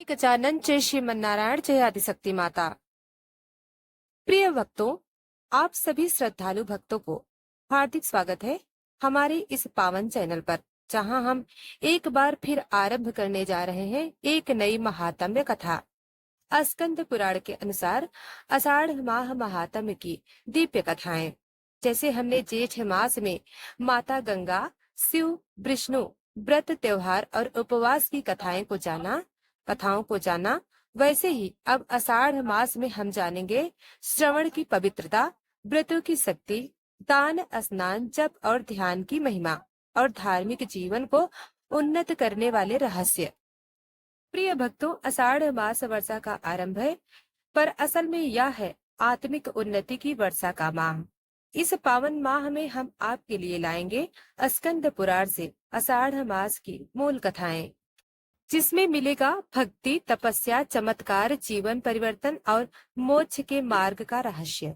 गजानन जय श्रीमन्नारायण जय आदिशक्ति माता। प्रिय भक्तों, आप सभी श्रद्धालु भक्तों को हार्दिक स्वागत है हमारे इस पावन चैनल पर, जहां हम एक बार फिर आरंभ करने जा रहे हैं एक नई महात्म्य कथा। स्कंद पुराण के अनुसार आषाढ़ माह महात्म्य की दिव्य कथाएं। जैसे हमने जेठ मास में माता गंगा, शिव, विष्णु, व्रत, त्योहार और उपवास की कथाओं को जाना, वैसे ही अब आषाढ़ मास में हम जानेंगे श्रवण की पवित्रता, व्रतों की शक्ति, दान, स्नान, जप और ध्यान की महिमा और धार्मिक जीवन को उन्नत करने वाले रहस्य। प्रिय भक्तों, आषाढ़ मास वर्षा का आरंभ है, पर असल में यह है आत्मिक उन्नति की वर्षा का माह। इस पावन माह में हम आपके लिए लाएंगे स्कंद पुराण से आषाढ़ मास की मूल कथाएं, जिसमें मिलेगा भक्ति, तपस्या, चमत्कार, जीवन परिवर्तन और मोक्ष के मार्ग का रहस्य।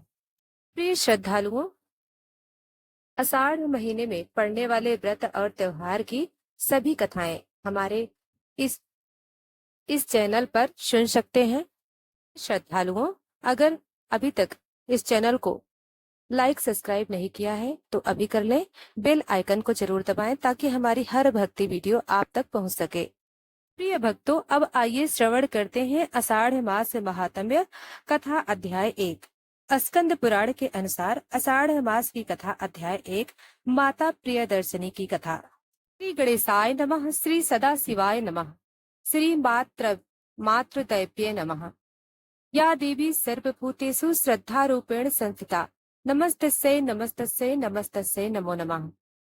प्रिय श्रद्धालुओं, आषाढ़ महीने में पड़ने वाले व्रत और त्योहार की सभी कथाएं हमारे इस चैनल पर सुन सकते हैं। श्रद्धालुओं, अगर अभी तक इस चैनल को लाइक सब्सक्राइब नहीं किया है तो अभी कर लें। बेल आइकन को जरूर दबाएं ताकि हमारी हर भक्ति वीडियो आप तक पहुंच सके। प्रिय भक्तों, अब आइए श्रवण करते हैं आषाढ़ मास महात्म्य कथा अध्याय 1। स्कंद पुराण के अनुसार आषाढ़ मास की कथा अध्याय 1, माता प्रियदर्शिनी की कथा। श्री गणेशाय नमः, श्री सदा शिवाय नमः, श्री मातृदैव्ये नमः। या देवी सर्वभूतेषु श्रद्धा रूपेण संस्थिता, नमस्तस्यै नमस्तस्यै नमस्तस्यै नमो नमः।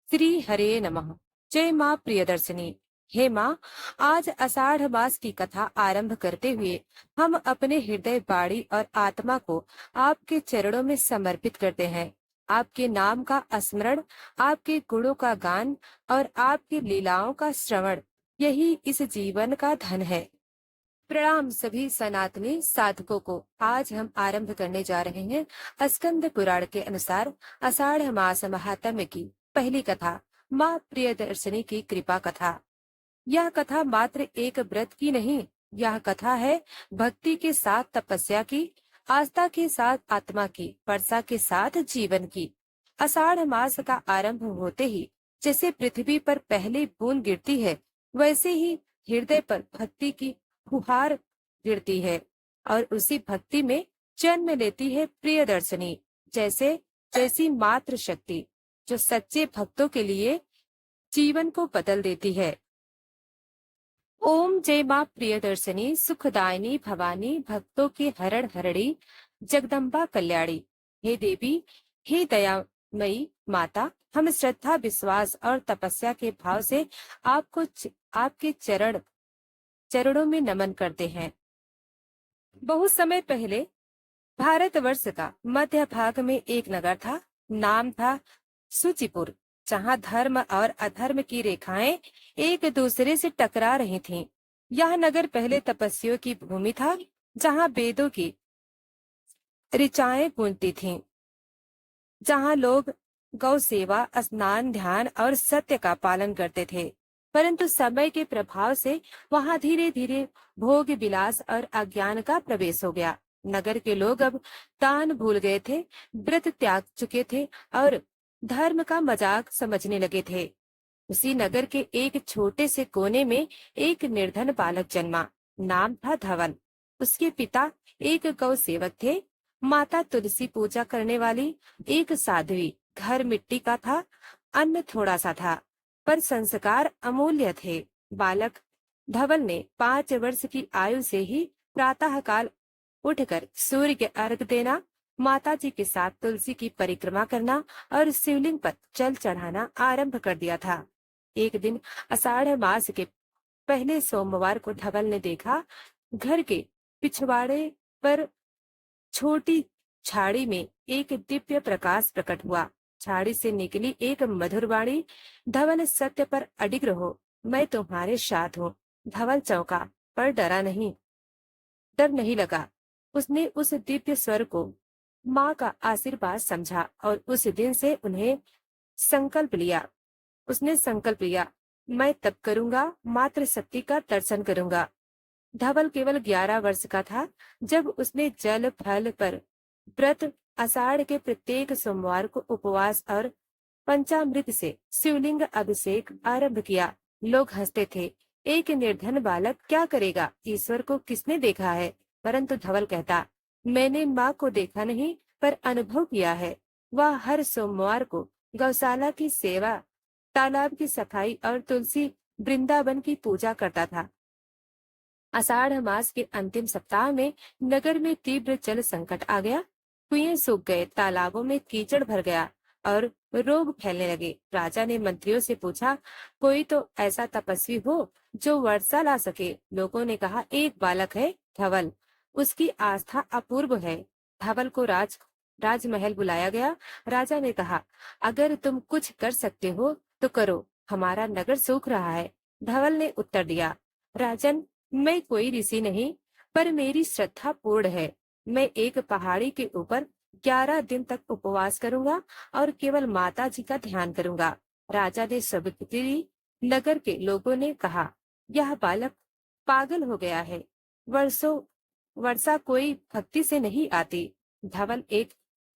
श्री हरे नमः। जय माँ प्रियदर्शिनी। हे माँ, आज आषाढ़ मास की कथा आरंभ करते हुए हम अपने हृदय, वाणी और आत्मा को आपके चरणों में समर्पित करते हैं। आपके नाम का स्मरण, आपके गुणों का गान और आपकी लीलाओं का श्रवण, यही इस जीवन का धन है। प्रणाम सभी सनातनी साधकों को। आज हम आरंभ करने जा रहे हैं स्कंद पुराण के अनुसार आषाढ़ मास महात्म्य की पहली कथा, माँ प्रियदर्शिनी की कृपा कथा। यह कथा मात्र एक व्रत की नहीं, यह कथा है भक्ति के साथ तपस्या की, आस्था के साथ आत्मा की, वर्षा के साथ जीवन की। आषाढ़ मास का आरंभ होते ही जैसे पृथ्वी पर पहली बूंद गिरती है, वैसे ही हृदय पर भक्ति की फुहार गिरती है और उसी भक्ति में जन्म लेती है प्रियदर्शिनी जैसी मात्र शक्ति, जो सच्चे भक्तों के लिए जीवन को बदल देती है। ओम जय माँ प्रियदर्शिनी, सुखदायिनी भवानी, भक्तों की हरण हरणी, जगदम्बा कल्याणी। हे देवी, हे दयामयी माता, हम श्रद्धा, विश्वास और तपस्या के भाव से आपके चरणों में नमन करते हैं। बहुत समय पहले भारतवर्ष का मध्य भाग में एक नगर था। नाम था सुचिपुर, जहाँ धर्म और अधर्म की रेखाएं एक दूसरे से टकरा रही थीं। यह नगर पहले तपस्वियों की भूमि था, जहाँ वेदों की ऋचाएं गूंजती थीं, जहाँ लोग गौ सेवा, स्नान, ध्यान और सत्य का पालन करते थे। परंतु समय के प्रभाव से वहां धीरे धीरे भोग विलास और अज्ञान का प्रवेश हो गया। नगर के लोग अब दान भूल गए थे, व्रत त्याग चुके थे और धर्म का मजाक समझने लगे थे। उसी नगर के एक छोटे से कोने में एक निर्धन बालक जन्मा। नाम था धवल। उसके पिता एक गौ सेवक थे, माता तुलसी पूजा करने वाली एक साध्वी। घर मिट्टी का था, अन्न थोड़ा सा था, पर संस्कार अमूल्य थे। बालक धवल ने 5 वर्ष की आयु से ही प्रातःकाल उठकर सूर्य के अर्घ देना, माता जी के साथ तुलसी की परिक्रमा करना और शिवलिंग पर जल चढ़ाना आरंभ कर दिया था। एक दिन आषाढ़ मास के पहले सोमवार को धवल ने देखा, घर के पिछवाड़े पर छोटी झाड़ी में एक दिव्य प्रकाश प्रकट हुआ। झाड़ी से निकली एक मधुर वाणी, धवल सत्य पर अडिग रहो, मैं तुम्हारे साथ हूँ। धवल चौंका, पर डर नहीं लगा। उसने उस दिव्य स्वर को माँ का आशीर्वाद समझा और उस दिन से उसने संकल्प लिया, मैं तप करूंगा, मात्र शक्ति का दर्शन करूंगा। धवल केवल 11 वर्ष का था जब उसने जल फल पर व्रत आषाढ़ के प्रत्येक सोमवार को उपवास और पंचामृत से शिवलिंग अभिषेक आरंभ किया। लोग हंसते थे, एक निर्धन बालक क्या करेगा, ईश्वर को किसने देखा है। परंतु धवल कहता, मैंने माँ को देखा नहीं पर अनुभव किया है। वह हर सोमवार को गौशाला की सेवा, तालाब की सफाई और तुलसी वृंदावन की पूजा करता था। आषाढ़ मास के अंतिम सप्ताह में नगर में तीव्र जल संकट आ गया। कुएं सूख गए, तालाबों में कीचड़ भर गया और रोग फैलने लगे। राजा ने मंत्रियों से पूछा, कोई तो ऐसा तपस्वी हो जो वर्षा ला सके। लोगों ने कहा, एक बालक है, धवल, उसकी आस्था अपूर्व है। धवल को राजमहल बुलाया गया। राजा ने कहा, अगर तुम कुछ कर सकते हो तो करो, हमारा नगर सूख रहा है। धवल ने उत्तर दिया, राजन, मैं कोई ऋषि नहीं, पर मेरी श्रद्धा पूर्ण है। मैं एक पहाड़ी के ऊपर 11 दिन तक उपवास करूंगा और केवल माता जी का ध्यान करूंगा। राजा ने सबकी नगर के लोगों ने कहा, यह बालक पागल हो गया है। वर्षों वर्षा कोई भक्ति से नहीं आती। धवल एक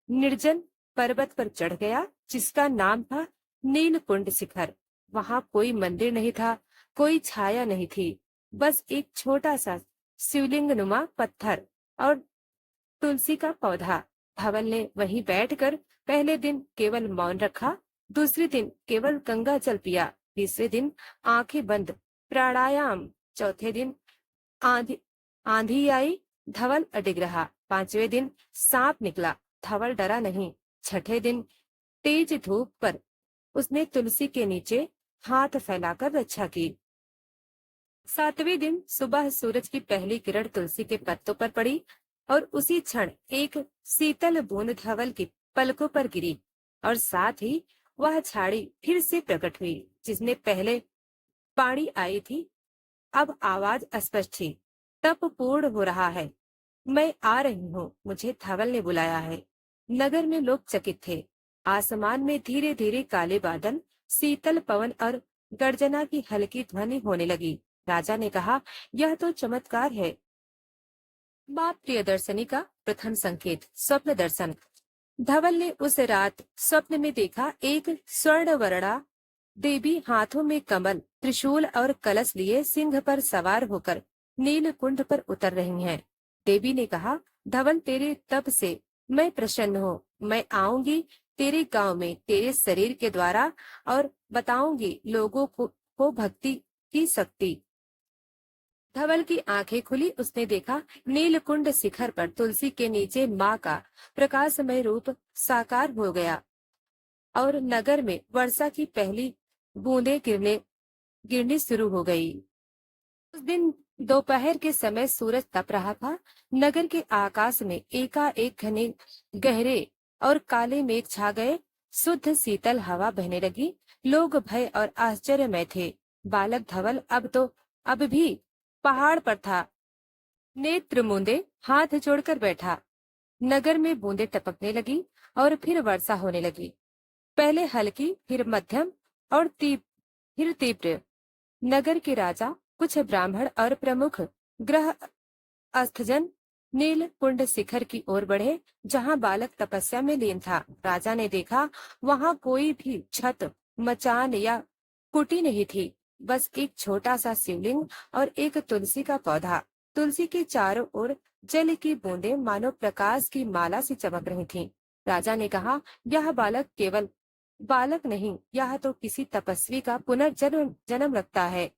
निर्जन पर्वत पर चढ़ गया जिसका नाम था नीलकुंड शिखर। वहां कोई मंदिर नहीं था, कोई छाया नहीं थी, बस एक छोटा सा शिवलिंग नुमा पत्थर और तुलसी का पौधा। धवल ने वहीं बैठकर पहले दिन केवल मौन रखा, दूसरे दिन केवल गंगा जल पिया, तीसरे दिन आंखें बंद प्राणायाम, चौथे दिन आंधी आंधी आई, धवल अडिग रहा, पांचवें दिन सांप निकला, धवल डरा नहीं, छठे दिन तेज धूप पर उसने तुलसी के नीचे हाथ फैलाकर रक्षा की। सातवें दिन सुबह सूरज की पहली किरण तुलसी के पत्तों पर पड़ी और उसी क्षण एक शीतल बूंद धवल की पलकों पर गिरी और साथ ही वह झाड़ी फिर से प्रकट हुई जिसने पहले पानी आई थी। अब आवाज स्पष्ट थी, तप पूर्ण हो रहा है, मैं आ रही हूँ, मुझे धवल ने बुलाया है। नगर में लोग चकित थे। आसमान में धीरे धीरे काले बादल, शीतल पवन और गर्जना की हल्की ध्वनि होने लगी। राजा ने कहा, यह तो चमत्कार है। माँ प्रियदर्शनी का प्रथम संकेत, स्वप्न दर्शन। धवल ने उस रात स्वप्न में देखा, एक स्वर्ण वर्णा देवी हाथों में कमल, त्रिशूल और कलश लिए सिंह पर सवार होकर नीलकुंड पर उतर रही हैं। देवी ने कहा, धवल, तेरे तप से मैं प्रसन्न हूँ। मैं आऊंगी तेरे गांव में तेरे शरीर के द्वारा और बताऊंगी लोगों को भक्ति की शक्ति। धवल की आंखें खुली, उसने देखा नीलकुंड शिखर पर तुलसी के नीचे माँ का प्रकाशमय रूप साकार हो गया और नगर में वर्षा की पहली बूंदें गिरनी शुरू हो गई। उस दिन दोपहर के समय सूरज तप रहा था। नगर के आकाश में एकाएक घने गहरे और काले मेघ छा गए। शुद्ध शीतल हवा बहने लगी। लोग भय और आश्चर्य में थे। बालक धवल अब भी पहाड़ पर था, नेत्र मूंदे हाथ जोड़कर बैठा। नगर में बूंदें टपकने लगी और फिर वर्षा होने लगी, पहले हल्की, फिर मध्यम और फिर तीव्र। नगर के राजा, कुछ ब्राह्मण और प्रमुख ग्रह अस्थजन नीलकुंड शिखर की ओर बढ़े जहां बालक तपस्या में लीन था। राजा ने देखा वहां कोई भी छत, मचान या कुटी नहीं थी, बस एक छोटा सा शिवलिंग और एक तुलसी का पौधा। तुलसी के चारों ओर जल की बूंदें मानो प्रकाश की माला से चमक रही थीं। राजा ने कहा, यह बालक केवल बालक नहीं, यह तो किसी तपस्वी का पुनर्जन्म रखता है।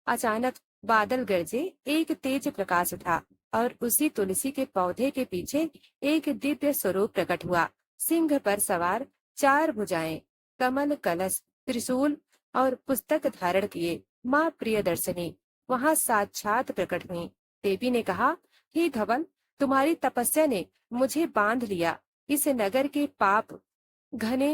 अचानक बादल गरजे, एक तेज प्रकाश उठा और उसी तुलसी के पौधे के पीछे एक दिव्य स्वरूप प्रकट हुआ। सिंह पर सवार, चार भुजाएं, कमल, कलश, त्रिशूल और पुस्तक धारण किए माँ प्रियदर्शनी वहां साक्षात प्रकट हुई। देवी ने कहा, हे धवल, तुम्हारी तपस्या ने मुझे बांध लिया। इस नगर के पाप घने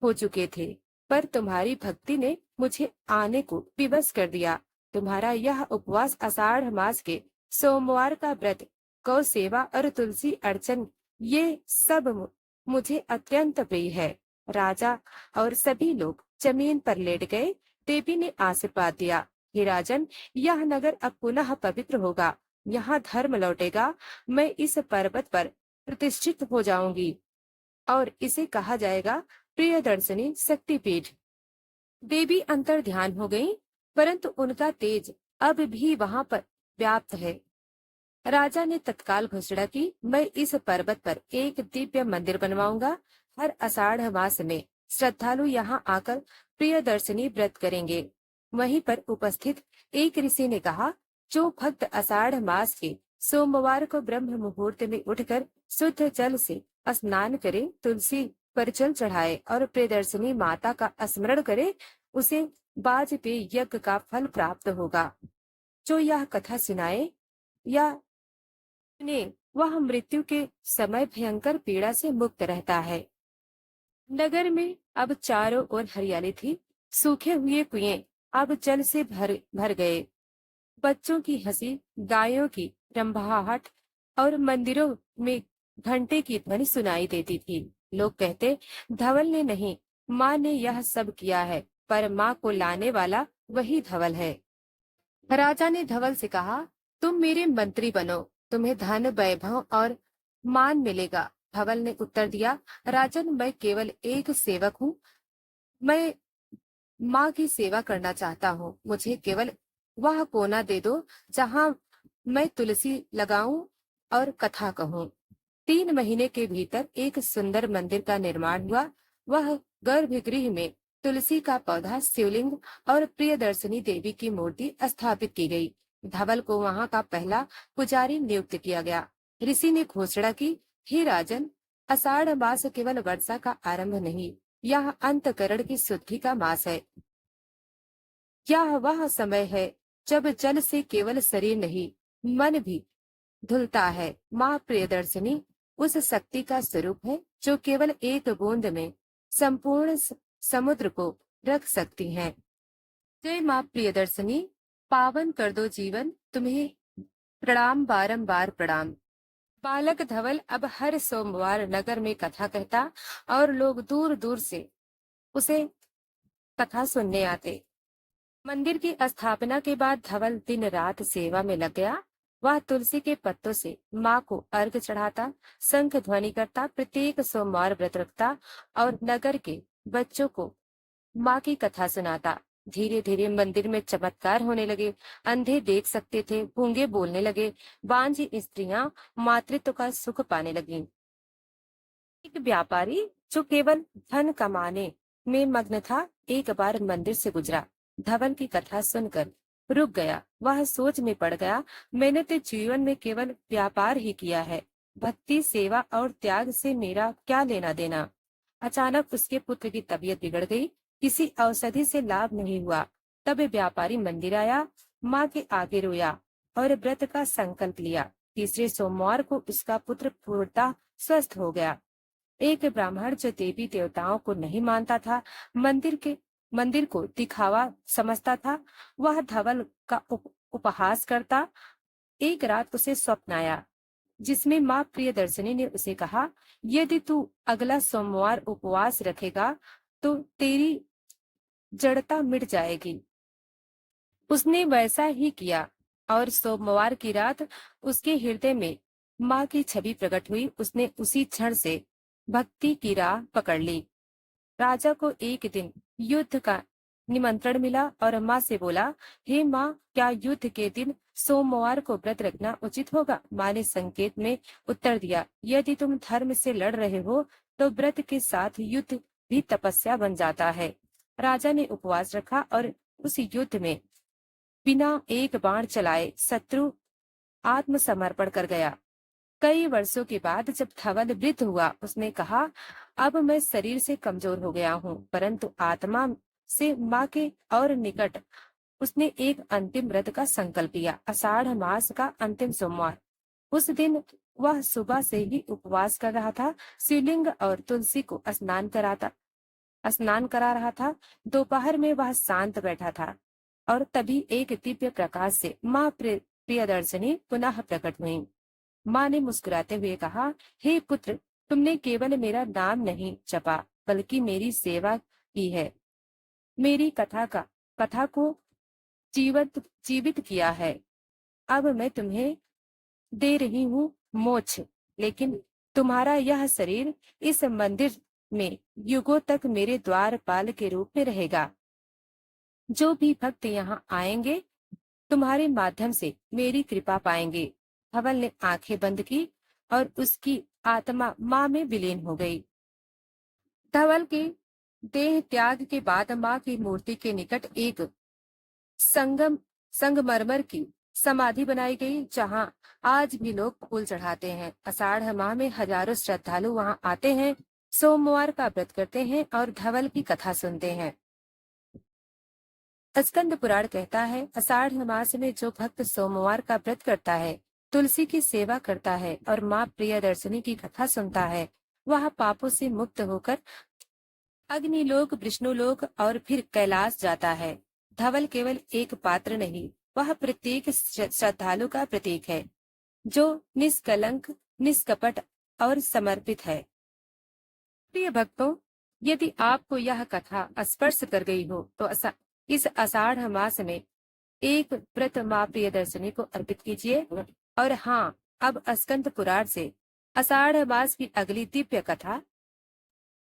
हो चुके थे, पर तुम्हारी भक्ति ने मुझे आने को विवश कर दिया। तुम्हारा यह उपवास, आषाढ़ मास के सोमवार का व्रत, गौ सेवा और तुलसी अर्चन, ये सब मुझे अत्यंत प्रिय है। राजा और सभी लोग जमीन पर लेट गए। देवी ने आशीर्वाद दिया, हे राजन, यह नगर अब पुनः पवित्र होगा, यहाँ धर्म लौटेगा। मैं इस पर्वत पर प्रतिष्ठित हो जाऊंगी और इसे कहा जाएगा प्रियदर्शनी शक्तिपीठ। देवी अंतर ध्यान हो गई, परंतु उनका तेज अब भी वहां पर व्याप्त है। राजा ने तत्काल घोषणा की, मैं इस पर्वत पर एक दिव्य मंदिर बनवाऊंगा। हर आषाढ़ मास में श्रद्धालु यहाँ आकर प्रियदर्शनी व्रत करेंगे। वहीं पर उपस्थित एक ऋषि ने कहा, जो भक्त आषाढ़ मास के सोमवार को ब्रह्म मुहूर्त में उठकर शुद्ध जल से स्नान करे, तुलसी पर जल चढ़ाए और प्रियदर्शनी माता का स्मरण करे, उसे वाजपेयी यज्ञ का फल प्राप्त होगा। जो यह कथा सुनाए या ने वह मृत्यु के समय भयंकर पीड़ा से मुक्त रहता है। नगर में अब चारों ओर हरियाली थी। सूखे हुए कुएं अब जल से भर गए। बच्चों की हंसी, गायों की रंभाहट और मंदिरों में घंटे की ध्वनि सुनाई देती थी। लोग कहते, धवल ने नहीं, माँ ने यह सब किया है, पर माँ को लाने वाला वही धवल है। राजा ने धवल से कहा, तुम मेरे मंत्री बनो, तुम्हें धन वैभव और मान मिलेगा। धवल ने उत्तर दिया, राजन, मैं केवल एक सेवक हूँ। मैं माँ की सेवा करना चाहता हूँ। मुझे केवल वह कोना दे दो जहाँ मैं तुलसी लगाऊं और कथा कहूँ। 3 महीने के भीतर एक सुंदर मंदिर का निर्माण हुआ। वह गर्भगृह में तुलसी का पौधा, शिवलिंग और प्रियदर्शनी देवी की मूर्ति स्थापित की गई। धवल को वहां का पहला पुजारी नियुक्त किया गया। ऋषि ने घोषणा की, हे राजन, आषाढ़ मास केवल वर्षा का आरंभ नहीं, यह अंतकरण की शुद्धि का मास है। यह वह समय है जब जल से केवल शरीर नहीं, मन भी धुलता है। माँ प्रियदर्शनी उस शक्ति का स्वरूप है जो केवल एक बूंद में संपूर्ण समुद्र को रख सकती है। जय माँ प्रियदर्शनी, पावन कर दो जीवन, तुम्हें प्रणाम, बारंबार प्रणाम। बालक धवल अब हर सोमवार नगर में कथा कहता और लोग दूर दूर से उसे कथा सुनने आते। मंदिर की स्थापना के बाद धवल दिन रात सेवा में लग गया। वह तुलसी के पत्तों से माँ को अर्घ चढ़ाता, शंख ध्वनि करता, प्रत्येक सोमवार व्रत रखता और नगर के बच्चों को माँ की कथा सुनाता। धीरे धीरे मंदिर में चमत्कार होने लगे। अंधे देख सकते थे, गूंगे बोलने लगे, बांझी स्त्रियां मातृत्व का सुख पाने लगी। एक व्यापारी जो केवल धन कमाने में मग्न था, एक बार मंदिर से गुजरा। धवल की कथा सुनकर रुक गया। वह सोच में पड़ गया, मैंने तो जीवन में केवल व्यापार ही किया है, भक्ति, सेवा और त्याग से मेरा क्या लेना देना। अचानक उसके पुत्र की तबीयत बिगड़ गई। किसी औषधि से लाभ नहीं हुआ। तब व्यापारी मंदिर आया, माँ के आगे रोया और व्रत का संकल्प लिया। तीसरे सोमवार को उसका पुत्र पूर्णतः स्वस्थ हो गया। एक ब्राह्मण जो देवी देवताओं को नहीं मानता था, मंदिर को दिखावा समझता था, वह धवल का उपहास करता। एक रात उसे स्वप्न आया जिसमें माँ प्रियदर्शनी ने उसे कहा, यदि तू अगला सोमवार उपवास रखेगा तो तेरी जड़ता मिट जाएगी। उसने वैसा ही किया और सोमवार की रात उसके हृदय में माँ की छवि प्रकट हुई। उसने उसी क्षण से भक्ति की राह पकड़ ली। राजा को एक दिन युद्ध का निमंत्रण मिला और माँ से बोला, हे माँ, क्या युद्ध के दिन सोमवार को व्रत रखना उचित होगा? माँ ने संकेत में उत्तर दिया, यदि तुम धर्म से लड़ रहे हो तो व्रत के साथ युद्ध भी तपस्या बन जाता है। राजा ने उपवास रखा और उस युद्ध में बिना एक बाण चलाए शत्रु आत्मसमर्पण कर गया। कई वर्षों के बाद जब धवल वृद्ध हुआ, उसने कहा, अब मैं शरीर से कमजोर हो गया हूँ, परंतु आत्मा से माँ के और निकट। उसने एक अंतिम व्रत का संकल्प लिया। आषाढ़ मास का अंतिम सोमवार। उस दिन वह सुबह से ही उपवास कर रहा था। शिवलिंग और तुलसी को स्नान करा रहा था। दोपहर में वह शांत बैठा था और तभी एक दिव्य प्रकाश से माँ प्रियदर्शनी पुनः प्रकट हुई। माँ ने मुस्कुराते हुए कहा, हे पुत्र, तुमने केवल मेरा नाम नहीं जपा, बल्कि मेरी सेवा की है। मेरी कथा को जीवित जीवित किया है। अब मैं तुम्हें दे रही हूँ मोक्ष, लेकिन तुम्हारा यह शरीर इस मंदिर में युगों तक मेरे द्वारपाल के रूप में रहेगा। जो भी भक्त यहाँ आएंगे तुम्हारे माध्यम से मेरी कृपा पाएंगे। धवल ने आंखें बंद की और उसकी आत्मा माँ में विलीन हो गई। धवल के देह त्याग के बाद माँ की मूर्ति के निकट एक संगमरमर की समाधि बनाई गई, जहाँ आज भी लोग फूल चढ़ाते हैं। आषाढ़ माह में हजारों श्रद्धालु वहां आते हैं, सोमवार का व्रत करते हैं और धवल की कथा सुनते हैं। स्कंद पुराण कहता है, आषाढ़ मास में जो भक्त सोमवार का व्रत करता है, तुलसी की सेवा करता है और माँ प्रियदर्शिनी की कथा सुनता है, वह पापों से मुक्त होकर अग्निलोक, विष्णुलोक और फिर कैलाश जाता है। धवल केवल एक पात्र नहीं, वह प्रत्येक श्रद्धालु का प्रतीक है, जो निष्कलंक, निष्कपट और समर्पित है। प्रिय भक्तों, यदि आपको यह कथा स्पर्श कर गई हो तो इस आषाढ़ मास में एक व्रत माँ प्रियदर्शिनी को अर्पित कीजिए। और हाँ, अब स्कंद पुराण से आषाढ़ मास की अगली दिव्य कथा